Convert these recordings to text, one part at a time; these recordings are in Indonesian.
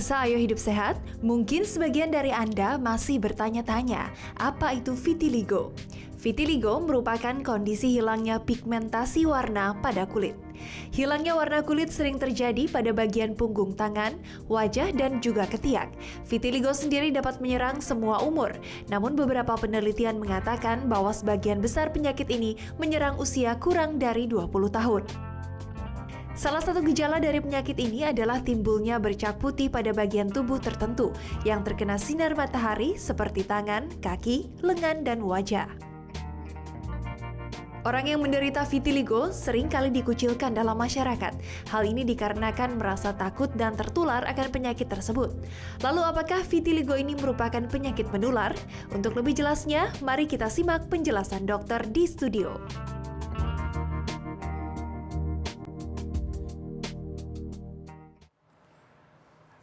Pemirsa Ayo Hidup Sehat, mungkin sebagian dari Anda masih bertanya-tanya, apa itu vitiligo? Vitiligo merupakan kondisi hilangnya pigmentasi warna pada kulit. Hilangnya warna kulit sering terjadi pada bagian punggung tangan, wajah, dan juga ketiak. Vitiligo sendiri dapat menyerang semua umur, namun beberapa penelitian mengatakan bahwa sebagian besar penyakit ini menyerang usia kurang dari 20 tahun. Salah satu gejala dari penyakit ini adalah timbulnya bercak putih pada bagian tubuh tertentu yang terkena sinar matahari seperti tangan, kaki, lengan, dan wajah. Orang yang menderita vitiligo sering kali dikucilkan dalam masyarakat. Hal ini dikarenakan merasa takut dan tertular akan penyakit tersebut. Lalu apakah vitiligo ini merupakan penyakit menular? Untuk lebih jelasnya, mari kita simak penjelasan dokter di studio.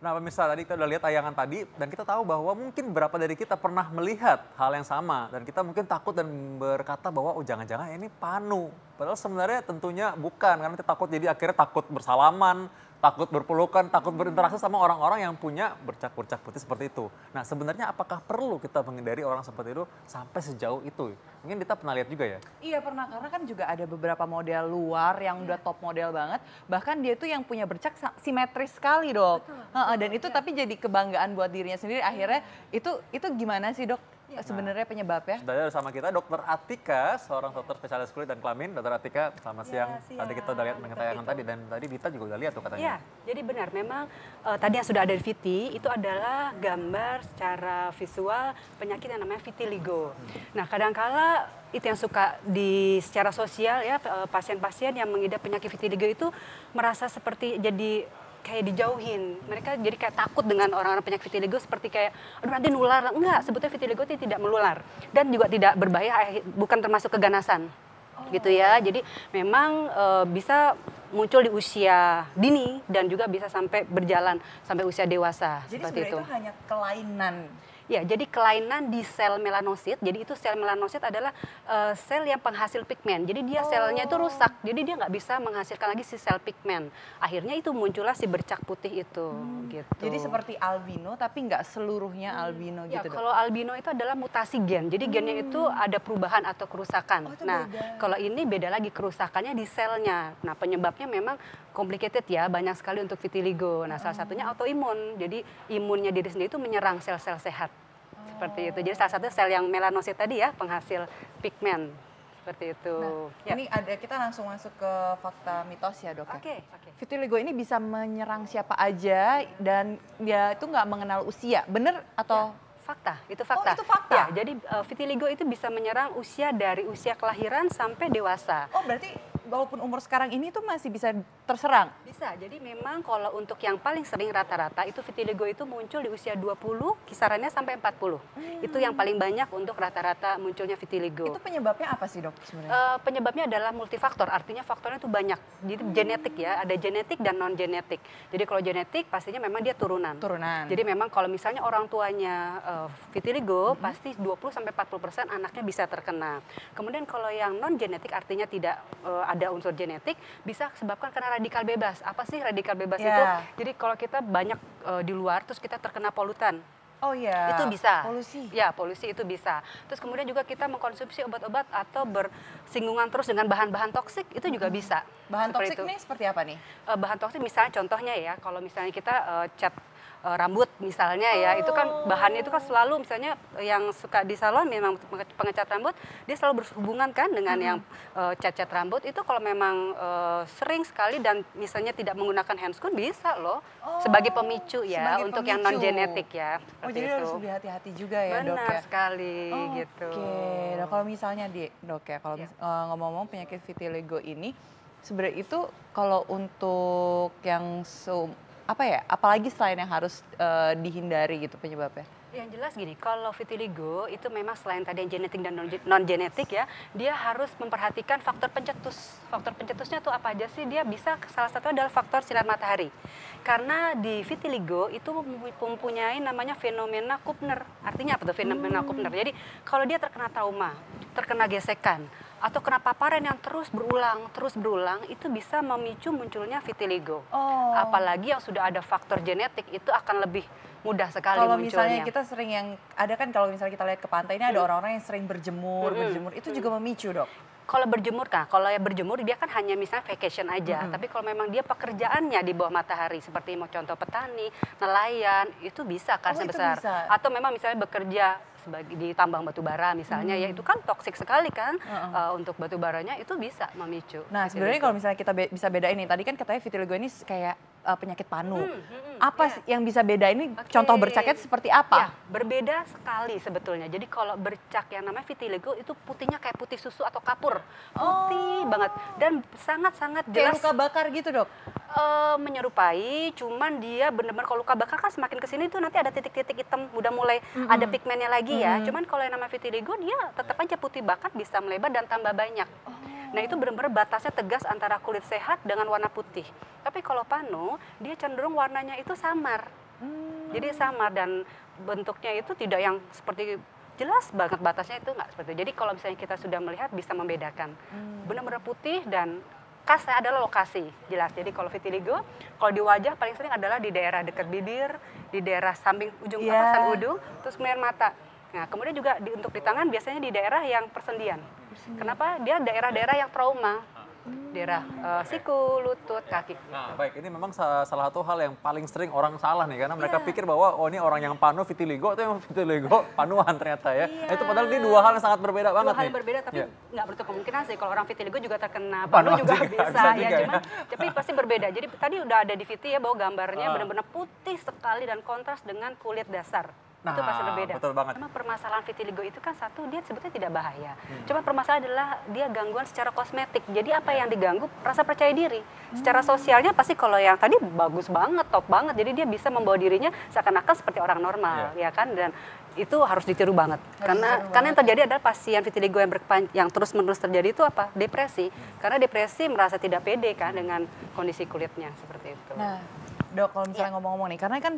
Nah pemirsa, tadi kita udah lihat tayangan tadi dan kita tahu bahwa mungkin beberapa dari kita pernah melihat hal yang sama. Dan kita mungkin takut dan berkata bahwa oh jangan-jangan ini panu. Padahal sebenarnya tentunya bukan, karena kita takut jadi akhirnya takut bersalaman, takut berpelukan, takut berinteraksi sama orang-orang yang punya bercak-bercak putih seperti itu. Nah sebenarnya apakah perlu kita menghindari orang seperti itu sampai sejauh itu? Mungkin kita pernah lihat juga ya? Iya pernah, karena kan juga ada beberapa model luar yang udah top model banget. Bahkan dia itu yang punya bercak simetris sekali dok. Betul, dan itu tapi jadi kebanggaan buat dirinya sendiri. Akhirnya itu gimana sih dok? Sebenarnya penyebabnya? Sudah ada bersama kita Dr. Atika, seorang dokter spesialis kulit dan kelamin. Dr. Atika, selamat siang. Tadi kita udah lihat tayangan tadi dan tadi Dita juga udah lihat tuh katanya. Iya, jadi benar memang tadi yang sudah ada di Viti itu adalah gambar secara visual penyakit yang namanya vitiligo. Nah, kadangkala itu yang suka secara sosial ya pasien-pasien yang mengidap penyakit vitiligo itu merasa seperti jadi kayak dijauhin, mereka jadi kayak takut dengan orang-orang penyakit vitiligo seperti kayak, aduh nanti nular, enggak, sebetulnya vitiligo itu tidak menular dan juga tidak berbahaya, bukan termasuk keganasan, gitu ya. Jadi memang bisa muncul di usia dini dan juga bisa sampai berjalan sampai usia dewasa. Jadi seperti itu hanya kelainan. Ya, jadi kelainan di sel melanosit. Jadi itu sel melanosit adalah sel yang penghasil pigmen. Jadi dia selnya itu rusak. Jadi dia nggak bisa menghasilkan lagi si sel pigmen. Akhirnya itu muncullah si bercak putih itu. Gitu. Jadi seperti albino, tapi nggak seluruhnya albino ya, gitu. Kalau albino itu adalah mutasi gen. Jadi gennya itu ada perubahan atau kerusakan. Nah, kalau ini beda lagi kerusakannya di selnya. Nah, penyebabnya memang complicated ya, banyak sekali untuk vitiligo. Nah, salah satunya autoimun. Jadi imunnya diri sendiri itu menyerang sel-sel sehat. Seperti itu. Jadi salah satu sel yang melanosit tadi ya, penghasil pigmen. Seperti itu. Nah, ya. Ini kita langsung masuk ke fakta mitos ya dok. Oke. Vitiligo ini bisa menyerang siapa aja dan dia itu nggak mengenal usia, bener atau? Ya. Fakta, itu fakta. Oh, itu fakta? Ya, jadi vitiligo itu bisa menyerang dari usia kelahiran sampai dewasa. Oh, berarti walaupun umur sekarang ini tuh masih bisa terserang? Bisa, jadi memang kalau untuk yang paling sering rata-rata itu vitiligo itu muncul di usia 20, kisarannya sampai 40. Itu yang paling banyak untuk rata-rata munculnya vitiligo. Itu penyebabnya apa sih dok sebenarnya? Penyebabnya adalah multifaktor, artinya faktornya itu banyak. Jadi genetik ya, ada genetik dan non-genetik. Jadi kalau genetik pastinya memang dia turunan. Jadi memang kalau misalnya orang tuanya vitiligo pasti 20-40% anaknya bisa terkena. Kemudian kalau yang non genetik artinya tidak ada unsur genetik, bisa sebabkan karena radikal bebas. Apa sih radikal bebas itu? Jadi kalau kita banyak di luar terus kita terkena polutan. Oh iya. Itu bisa. Polusi. Ya, polusi itu bisa. Terus kemudian juga kita mengkonsumsi obat-obat atau bersinggungan terus dengan bahan-bahan toksik itu juga bisa. Bahan toksik ini seperti apa nih? Bahan toksik misalnya contohnya ya, kalau misalnya kita cat rambut misalnya ya, itu kan bahannya itu kan selalu misalnya yang suka di salon memang pengecat rambut, dia selalu berhubungan kan dengan yang cat-cat rambut itu kalau memang sering sekali dan misalnya tidak menggunakan handscoon bisa loh sebagai pemicu ya untuk yang non genetik ya. Oh jadi harus lebih hati-hati juga ya dok ya? Benar sekali gitu. Oke, nah, kalau misalnya dok ya, kalau ngomong-ngomong penyakit vitiligo ini sebenarnya itu kalau untuk yang apa ya, apalagi selain yang harus dihindari gitu penyebabnya? Yang jelas gini, kalau vitiligo itu memang selain tadi yang genetik dan non-genetik ya, dia harus memperhatikan faktor pencetus. Faktor pencetusnya tuh apa aja sih? Dia bisa salah satu adalah faktor sinar matahari. Karena di vitiligo itu mempunyai namanya fenomena Kupner. Artinya apa tuh fenomena Kupner? Jadi kalau dia terkena trauma, terkena gesekan, atau kena paparan yang terus berulang, itu bisa memicu munculnya vitiligo. Apalagi yang sudah ada faktor genetik, itu akan lebih mudah sekali Kalau munculnya. misalnya kita sering yang, ada kan kalau misalnya kita lihat ke pantai ini ada orang-orang yang sering berjemur, itu juga memicu, Dok? Kalau berjemur kalau yang berjemur dia kan hanya misalnya vacation aja. Tapi kalau memang dia pekerjaannya di bawah matahari, seperti mau contoh petani, nelayan, itu bisa kansnya itu besar. bisa. Atau memang misalnya bekerja sebagai di tambang batu bara misalnya, ya itu kan toksik sekali kan untuk batu baranya, itu bisa memicu. Nah, sebenarnya kalau misalnya kita bisa bedain nih, tadi kan katanya vitiligo ini kayak penyakit panu. Apa sih yang bisa beda ini? Contoh bercaknya seperti apa? Ya, berbeda sekali sebetulnya. Jadi kalau bercak yang namanya vitiligo itu putihnya kayak putih susu atau kapur. Putih banget dan sangat-sangat Kayak jelas. luka bakar gitu, Dok? Menyerupai, cuman dia benar-benar kalau luka bakar kan semakin kesini tuh nanti ada titik-titik hitam, udah mulai ada pigmennya lagi ya. Cuman kalau yang namanya vitiligo dia tetap aja putih bakar, bisa melebar dan tambah banyak. Nah itu benar-benar batasnya tegas antara kulit sehat dengan warna putih. Tapi kalau panu, dia cenderung warnanya itu samar. Jadi samar dan bentuknya itu tidak yang seperti jelas banget batasnya, itu nggak seperti itu. Jadi kalau misalnya kita sudah melihat bisa membedakan. Benar-benar putih dan khasnya adalah lokasi, jelas. Jadi kalau vitiligo, kalau di wajah paling sering adalah di daerah dekat bibir, di daerah samping ujung papasan udung, terus kemudian mata. Nah, kemudian juga untuk di tangan biasanya di daerah yang persendian. Kenapa? Dia daerah-daerah yang trauma. Daerah siku, lutut, kaki. Nah, baik, ini memang salah satu hal yang paling sering orang salah nih, karena mereka pikir bahwa oh ini orang yang panu vitiligo, atau yang vitiligo panuan ternyata ya. Nah, itu padahal ini dua hal yang sangat berbeda banget nih. Dua hal yang berbeda, tapi nggak berarti kemungkinan sih kalau orang vitiligo juga terkena panu juga bisa ya, cuman tapi pasti berbeda. Jadi tadi udah ada di Viti ya bahwa gambarnya benar-benar putih sekali dan kontras dengan kulit dasar. Itu pasti berbeda. Betul banget. Memang permasalahan vitiligo itu kan satu, dia sebetulnya tidak bahaya. Cuma permasalahan adalah dia gangguan secara kosmetik. Jadi apa yang diganggu? Rasa percaya diri. Secara sosialnya pasti kalau yang tadi bagus banget, top banget. Jadi dia bisa membawa dirinya seakan-akan seperti orang normal, ya kan? Dan itu harus ditiru banget. Karena yang terjadi adalah pasien vitiligo yang terus-menerus terjadi itu apa? Depresi. Karena depresi merasa tidak pede kan dengan kondisi kulitnya seperti itu. Nah, Dok, kalau misalnya ngomong-ngomong nih, karena kan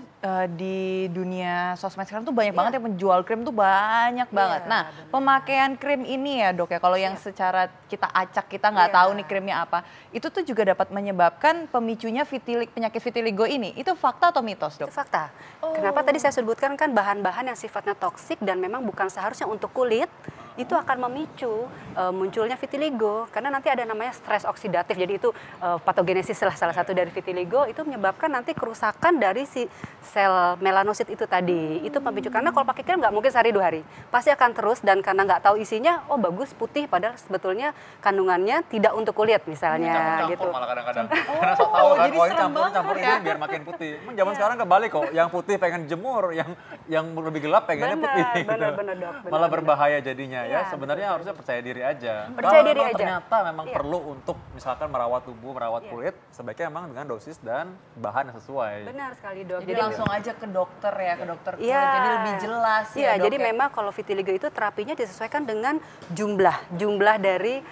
di dunia sosmed sekarang tuh banyak banget yang menjual krim tuh banyak banget. Nah, pemakaian krim ini ya, Dok ya, kalau yang secara kita acak, kita nggak tahu nih krimnya apa, itu tuh juga dapat menyebabkan pemicunya penyakit vitiligo ini. Itu fakta atau mitos, Dok? Itu fakta. Kenapa tadi saya sebutkan kan bahan-bahan yang sifatnya toksik dan memang bukan seharusnya untuk kulit, itu akan memicu munculnya vitiligo. Karena nanti ada namanya stres oksidatif, jadi itu patogenesis salah satu dari vitiligo, itu menyebabkan nanti kerusakan dari si sel melanosit itu tadi. Itu pemicu, karena kalau pakai krim nggak mungkin sehari 2 hari. Pasti akan terus, dan karena nggak tahu isinya, oh bagus putih, padahal sebetulnya kandungannya tidak untuk kulit misalnya. Campur-campur Gitu. malah kadang-kadang. Karena sok tahu kan, jadi oh ini serem campur banget ini biar makin putih. Zaman sekarang kebalik kok, yang putih pengen jemur, yang lebih gelap pengennya Benar, putih. benar, benar, Dok, benar, Malah benar. berbahaya jadinya ya. Iya, Sebenarnya harusnya percaya diri aja. Percaya Kalau diri memang aja. ternyata memang perlu untuk misalkan merawat tubuh, merawat kulit, sebaiknya memang dengan dosis dan bahan yang sesuai. Benar sekali, Dok. Jadi langsung aja ke dokter ya, ke dokter kulit. Iya. Jadi lebih jelas Iya, ya, Dok. jadi memang kalau vitiligo itu terapinya disesuaikan dengan jumlah dari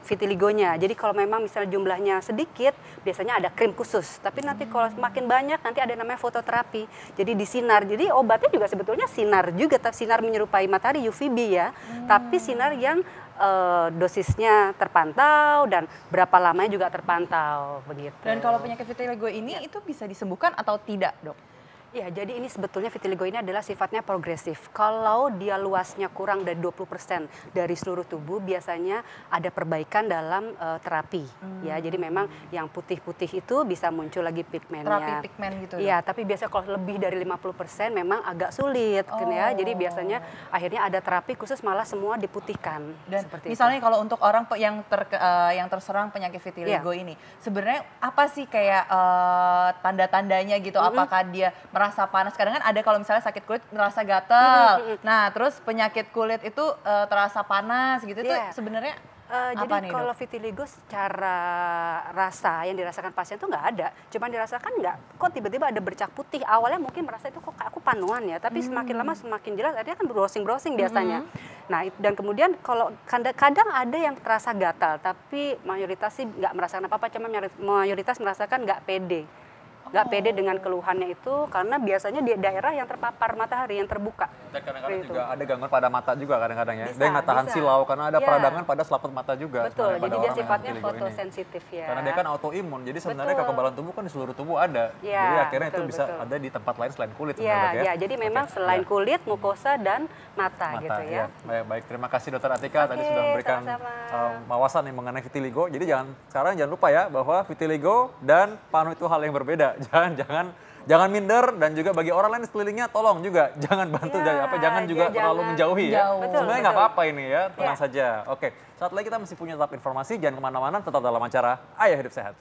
vitiligonya. Jadi kalau memang misalnya jumlahnya sedikit, biasanya ada krim khusus. Tapi nanti kalau semakin banyak, nanti ada namanya fototerapi. Jadi disinar. Jadi obatnya juga sebetulnya sinar juga, sinar menyerupai matahari UVB ya. Tapi sinar yang dosisnya terpantau dan berapa lamanya juga terpantau begitu. Dan kalau penyakit vitiligo ini itu bisa disembuhkan atau tidak, Dok? Ya, jadi ini sebetulnya vitiligo ini adalah sifatnya progresif. Kalau dia luasnya kurang dari 20% dari seluruh tubuh, biasanya ada perbaikan dalam terapi. Ya, jadi memang yang putih-putih itu bisa muncul lagi pigmennya. Terapi pigmen gitu. Iya, tapi biasanya kalau lebih dari 50% memang agak sulit kan ya. Jadi biasanya akhirnya ada terapi khusus malah semua diputihkan. Dan seperti misalnya itu. kalau untuk orang yang terserang penyakit vitiligo ini, sebenarnya apa sih kayak tanda-tandanya gitu? Apakah dia merasa panas? Kadang kan ada kalau misalnya sakit kulit merasa gatel. Nah, terus penyakit kulit itu terasa panas gitu. Itu sebenarnya apa jadi nih, kalau Dok? vitiligo secara rasa yang dirasakan pasien itu nggak ada, cuman dirasakan nggak, kok tiba-tiba ada bercak putih. Awalnya mungkin merasa itu kok aku panuan ya, tapi semakin lama semakin jelas, akhirnya kan browsing biasanya. Nah, dan kemudian kalau kadang ada yang terasa gatal, tapi mayoritas sih nggak merasakan apa-apa, cuma mayoritas merasakan nggak pede. Nggak pede dengan keluhannya itu karena biasanya di daerah yang terpapar matahari, yang terbuka. Dan kadang-kadang Seperti juga ada gangguan pada mata juga kadang-kadang ya. Bisa, Dia nggak tahan bisa. silau karena ada Iya. peradangan pada selaput mata juga. Betul, sebenarnya pada jadi dia orang yang sifatnya vitiligo ini. fotosensitif ya. Karena dia kan autoimun, jadi sebenarnya Betul. kekebalan tubuh kan di seluruh tubuh ada. Iya, Jadi akhirnya itu betul, bisa betul. ada di tempat lain selain kulit Iya, sebenarnya ya, jadi memang Oke, selain iya. kulit, mukosa dan mata, gitu ya. Baik, baik. Terima kasih Dokter Atika tadi Oke, sudah memberikan sama-sama. wawasan yang mengenai vitiligo. Jadi sekarang jangan lupa ya bahwa vitiligo dan panu itu hal yang berbeda. Jangan minder, dan juga bagi orang lain di sekelilingnya tolong juga jangan bantu Iya, jangan juga jangan terlalu menjauhi ya. jauh. Betul, Sebenarnya nggak betul. apa-apa ini ya, tenang Iya. saja. Oke, saat lagi kita masih punya tetap informasi, jangan kemana-mana, tetap dalam acara Ayah Hidup Sehat.